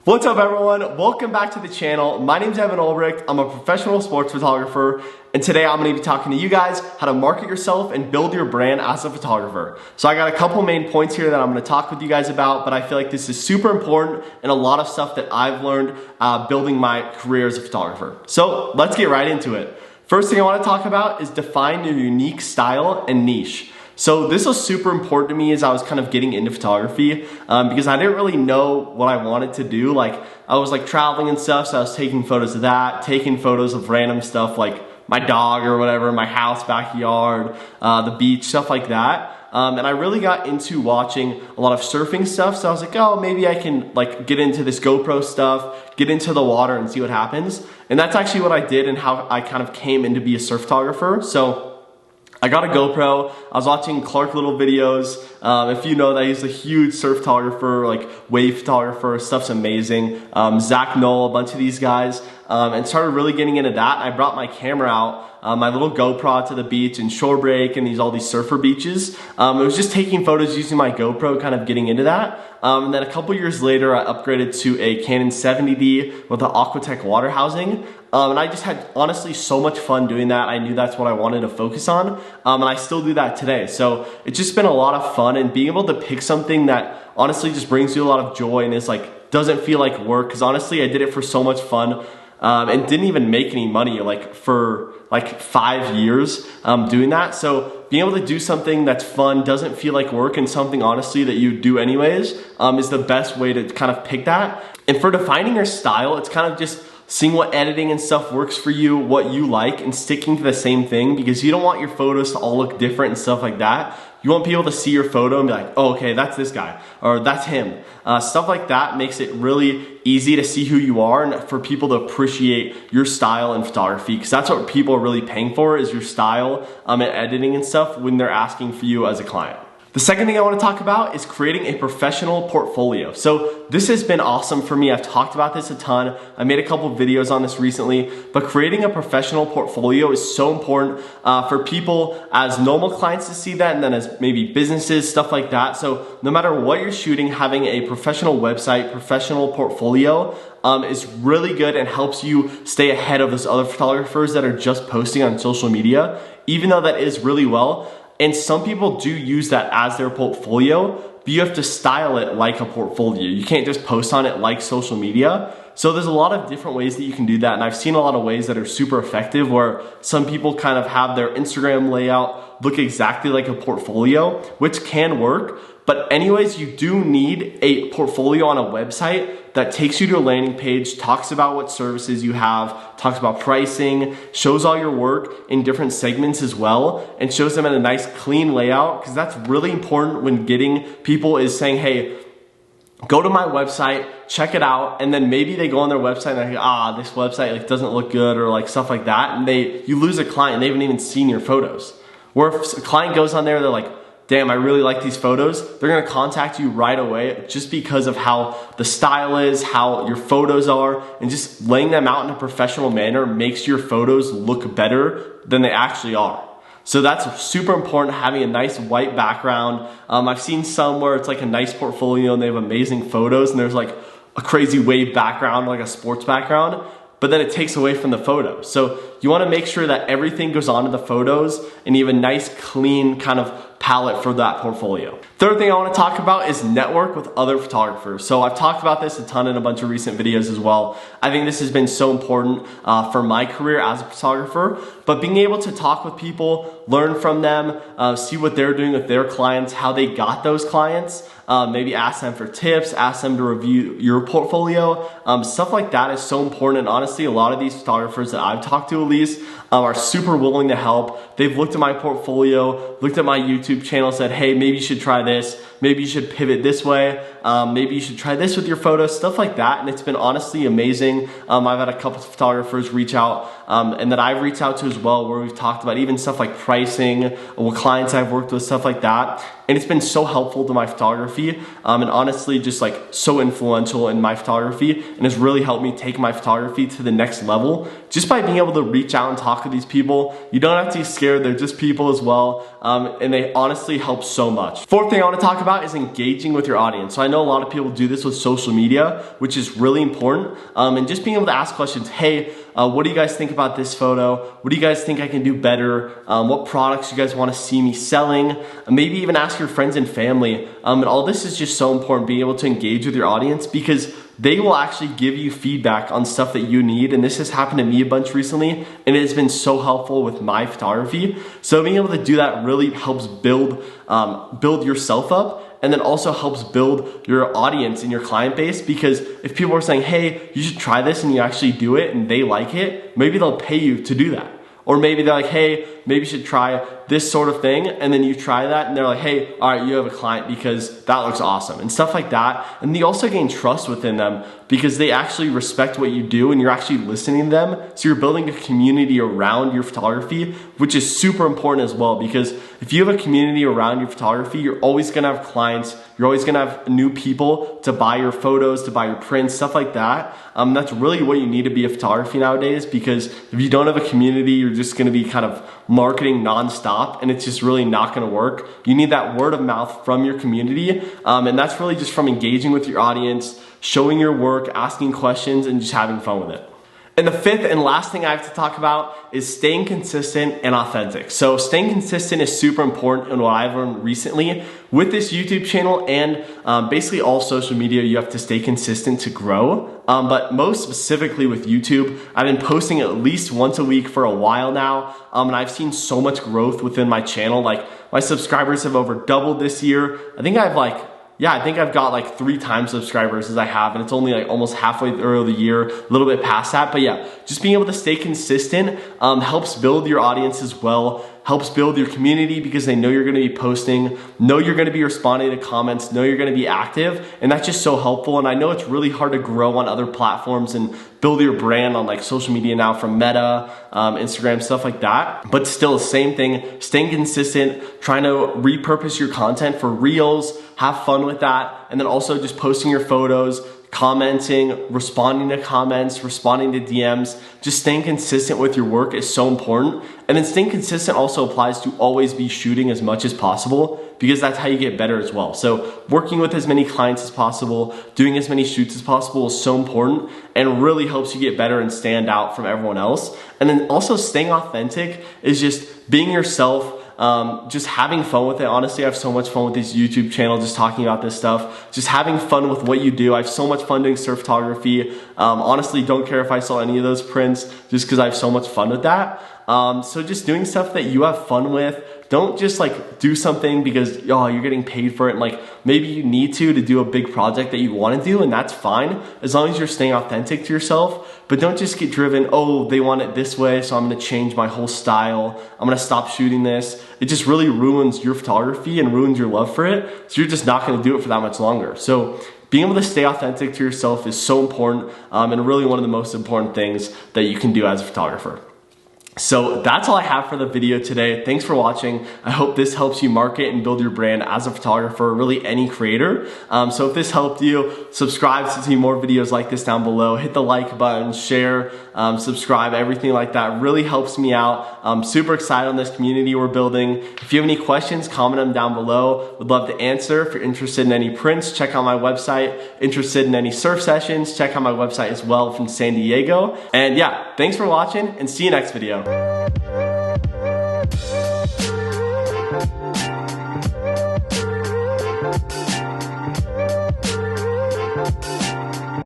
What's up everyone? Welcome back to the channel. My name is Evan Ulbricht. I'm a professional sports photographer, and today I'm going to be talking to you guys how to market yourself and build your brand as a photographer. So I got a couple main points here that I'm going to talk with you guys about, but I feel like this is super important and a lot of stuff that I've learned building my career as a photographer. So let's get right into it. First thing I want to talk about is define your unique style and niche. So this was super important to me as I was kind of getting into photography because I didn't really know what I wanted to do. Like I was like traveling and stuff, so I was taking photos of that, taking photos of random stuff like my dog or whatever, my house, backyard, the beach, stuff like that. And I really got into watching a lot of surfing stuff, so I was like, oh, maybe I can like get into this GoPro stuff, get into the water and see what happens. And that's actually what I did and how I kind of came in to be a surf photographer. So I got a GoPro. I was watching Clark Little videos. If you know that, he's a huge surf photographer, like wave photographer. Stuff's amazing. Zach Knoll, a bunch of these guys, and started really getting into that. I brought my camera out, my little GoPro to the beach in Shorebreak and all these surfer beaches. It was just taking photos using my GoPro, kind of getting into that. And then a couple years later, I upgraded to a Canon 70D with the Aquatech water housing. And I just had honestly so much fun doing that. I knew that's what I wanted to focus on, and I still do that today. So it's just been a lot of fun, and being able to pick something that honestly just brings you a lot of joy and is like doesn't feel like work, because honestly I did it for so much fun and didn't even make any money like for like 5 years doing that. So being able to do something that's fun, doesn't feel like work, and something honestly that you do anyways is the best way to kind of pick that. And for defining your style, it's kind of just seeing what editing and stuff works for you, what you like, and sticking to the same thing, because you don't want your photos to all look different and stuff like that. You want people to see your photo and be like, oh, okay, that's this guy, or that's him. Stuff like that makes it really easy to see who you are and for people to appreciate your style in photography, because that's what people are really paying for, is your style and editing and stuff when they're asking for you as a client. The second thing I want to talk about is creating a professional portfolio. So this has been awesome for me. I've talked about this a ton. I made a couple of videos on this recently, but creating a professional portfolio is so important for people as normal clients to see that, and then as maybe businesses, stuff like that. So no matter what you're shooting, having a professional website, professional portfolio is really good and helps you stay ahead of those other photographers that are just posting on social media, even though that is really well. And some people do use that as their portfolio, but you have to style it like a portfolio. You can't just post on it like social media. So there's a lot of different ways that you can do that, and I've seen a lot of ways that are super effective, where some people kind of have their Instagram layout look exactly like a portfolio, which can work. But anyways, you do need a portfolio on a website that takes you to a landing page, talks about what services you have, talks about pricing, shows all your work in different segments as well, and shows them in a nice clean layout, because that's really important when getting people is saying, hey, go to my website, check it out, and then maybe they go on their website and they're like, this website like doesn't look good, or like stuff like that, and you lose a client and they haven't even seen your photos. Where if a client goes on there, they're like, damn, I really like these photos, they're gonna contact you right away just because of how the style is, how your photos are, and just laying them out in a professional manner makes your photos look better than they actually are. So that's super important, having a nice white background. I've seen some where it's like a nice portfolio and they have amazing photos and there's like a crazy wave background, like a sports background, but then it takes away from the photo. So you wanna make sure that everything goes onto the photos and you have a nice, clean kind of palette for that portfolio. Third thing I want to talk about is network with other photographers. So I've talked about this a ton in a bunch of recent videos as well. I think this has been so important for my career as a photographer, but being able to talk with people, learn from them, see what they're doing with their clients, how they got those clients, maybe ask them for tips, ask them to review your portfolio. Stuff like that is so important, and honestly a lot of these photographers that I've talked to at least are super willing to help. They've looked at my portfolio, looked at my YouTube channel, said, hey, maybe you should try this, maybe you should pivot this way, maybe you should try this with your photos, stuff like that, and it's been honestly amazing. I've had a couple of photographers reach out and that I've reached out to as well, where we've talked about even stuff like pricing, what clients I've worked with, stuff like that, and it's been so helpful to my photography and honestly just like so influential in my photography, and has really helped me take my photography to the next level just by being able to reach out and talk to these people. You don't have to be scared, they're just people as well, and they honestly help so much. Fourth thing I want to talk about about is engaging with your audience. So I know a lot of people do this with social media, which is really important. And just being able to ask questions, hey, what do you guys think about this photo? What do you guys think I can do better? What products you guys want to see me selling? Maybe even ask your friends and family. And all this is just so important, being able to engage with your audience, because they will actually give you feedback on stuff that you need. And this has happened to me a bunch recently, and it has been so helpful with my photography. So being able to do that really helps build yourself up, and then also helps build your audience and your client base, because if people are saying, hey, you should try this, and you actually do it and they like it, maybe they'll pay you to do that. Or maybe they're like, hey, maybe you should try this sort of thing, and then you try that and they're like, hey, all right, you have a client because that looks awesome, and stuff like that. And you also gain trust within them because they actually respect what you do and you're actually listening to them. So you're building a community around your photography, which is super important as well, because if you have a community around your photography, you're always gonna have clients, you're always gonna have new people to buy your photos, to buy your prints, stuff like that. That's really what you need to be a photography nowadays, because if you don't have a community, you're just gonna be kind of marketing nonstop, and it's just really not gonna work. You need that word of mouth from your community, and that's really just from engaging with your audience, showing your work, asking questions, and just having fun with it. And the fifth and last thing I have to talk about is staying consistent and authentic. So staying consistent is super important in what I've learned recently with this YouTube channel, and basically all social media. You have to stay consistent to grow. But most specifically with YouTube, I've been posting at least once a week for a while now, and I've seen so much growth within my channel. Like, my subscribers have over doubled this year. I think I've got like 3 times subscribers as I have, and it's only like almost halfway through the year, a little bit past that. But yeah, just being able to stay consistent helps build your audience as well, helps build your community, because they know you're gonna be posting, know you're gonna be responding to comments, know you're gonna be active, and that's just so helpful. And I know it's really hard to grow on other platforms and build your brand on like social media now, from Meta, Instagram, stuff like that. But still, the same thing, staying consistent, trying to repurpose your content for Reels, have fun with that, and then also just posting your photos, commenting, responding to comments, responding to DMs. Just staying consistent with your work is so important. And then staying consistent also applies to always be shooting as much as possible, because that's how you get better as well. So working with as many clients as possible, doing as many shoots as possible is so important, and really helps you get better and stand out from everyone else. And then also staying authentic is just being yourself, just having fun with it. Honestly, I have so much fun with this YouTube channel, just talking about this stuff, just having fun with what you do. I have so much fun doing surf photography. Honestly, don't care if I sell any of those prints, just because I have so much fun with that. So just doing stuff that you have fun with. Don't just like do something because you're getting paid for it. And like, maybe you need to do a big project that you want to do, and that's fine as long as you're staying authentic to yourself. But don't just get driven, oh, they want it this way, so I'm gonna change my whole style, I'm gonna stop shooting this. It just really ruins your photography and ruins your love for it. So you're just not gonna do it for that much longer. So being able to stay authentic to yourself is so important, and really one of the most important things that you can do as a photographer. So that's all I have for the video today. Thanks for watching. I hope this helps you market and build your brand as a photographer, really any creator. So if this helped you, subscribe to see more videos like this down below. Hit the like button, share, subscribe, everything like that really helps me out. I'm super excited on this community we're building. If you have any questions, comment them down below. Would love to answer. If you're interested in any prints, check out my website. Interested in any surf sessions, check out my website as well from San Diego. And yeah, thanks for watching, and see you next video.